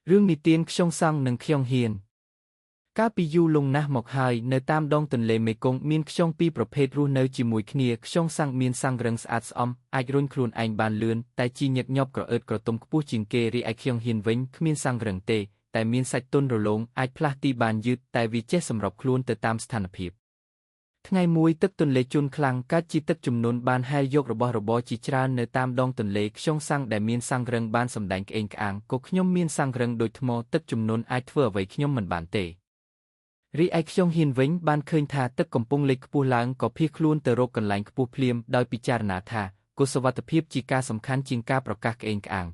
Rương nị tiên Xiong Sang nâng Xiong Hiền. Cá pi du lung nát mọc hai nơi tam đông tuần lệ mê công miên Xiong piประเภท ru nơi chỉ mùi khnia Xiong Sang miên sang rừng sát om, ai run khuôn anh bàn lươn, tại chi nhật nhọc cỏ ớt cỏ tôm cpu chinh kê ri ai Xiong Hiền vĩnh miên sang rừng tê, tại miên sạch tôn rồ lông, ai pla ti bàn dứt, tại vì chết sầm rọc khuôn từ tam sthana phiệp. ថ្ងៃមួយទឹកទន្លេជន់ខ្លាំងកើតជាទឹកជំនន់បានហែលយករបស់របរជាច្រើននៅតាមដងទន្លេខ្យងសាំងដែលមានសាំងរឹងបានសម្ដែងក្អេងក្អាងក៏ខ្ញុំមានសាំងរឹងដូចថ្មទឹកជំនន់អាចធ្វើអ្វីខ្ញុំមិនបានទេរីឯខ្យងហ៊ានវិញបានឃើញថាទឹកកំពុងលេចខ្ពស់ឡើងក៏ភៀសខ្លួនទៅរកកន្លែងខ្ពស់ភ្លាមដោយពិចារណាថាគុណសុវត្ថិភាពជាការសំខាន់ជាងការប្រកាសក្អេងក្អាង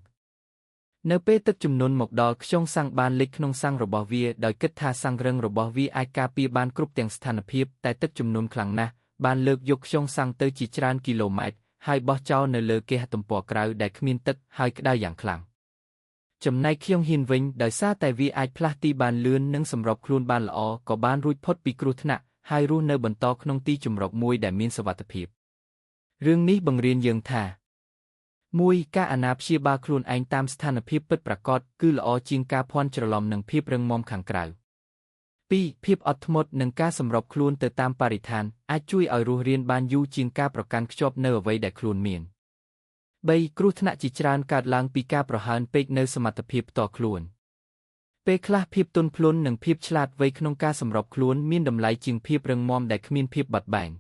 នៅពេលទឹកជំនន់មកដល់ខ្យងសាំងបានលេចក្នុងសាំងរបស់វាដោយគិតថាសាំងរឹងរបស់វាអាចការពារបានគ្រប់ទាំងស្ថានភាពតែទឹកជំនន់ខ្លាំងណាស់បានលើកយកខ្យងសាំងទៅជាច្រើនគីឡូម៉ែត្រហើយបោះចោលនៅលើគេហទំព័រក្រៅដែលគ្មានទឹកហើយក្តៅយ៉ាងខ្លាំងចំណែកខ្យងហ៊ានវិញដោយសារតែវាអាចផ្លាស់ទីបានលឿននិងសម្របខ្លួនបានល្អក៏បានរួចផុតពីគ្រោះថ្នាក់ហើយរស់នៅបន្តក្នុងទីជម្រកមួយដែលមានសុវត្ថិភាពរឿងនេះបង្រៀនយើងថា1ការអាណាព្យាបាលខ្លួនឯងតាមស្ថានភាពពិតប្រាកដគឺល្អជាងការភ័ន្តច្រឡំនឹងភាពរឹងមាំខាងក្រៅ2ភាពអត់ធ្មត់និងការសម្របខ្លួនទៅតាមបរិស្ថានអាចជួយឲ្យរស់រានបានយូរជាងការប្រកាន់ខ្ជាប់នៅអ្វីដែលខ្លួនមាន3គ្រោះថ្នាក់ជាច្រើនកើតឡើងពីការប្រហើនពេកនៅសមត្ថភាពផ្ទាល់ខ្លួនពេលខ្លះភាពទន់ភ្លន់និងភាពឆ្លាតវៃក្នុងការសម្របខ្លួនមានតម្លៃជាងភាពរឹងមាំដែលគ្មានភាពបត់បែន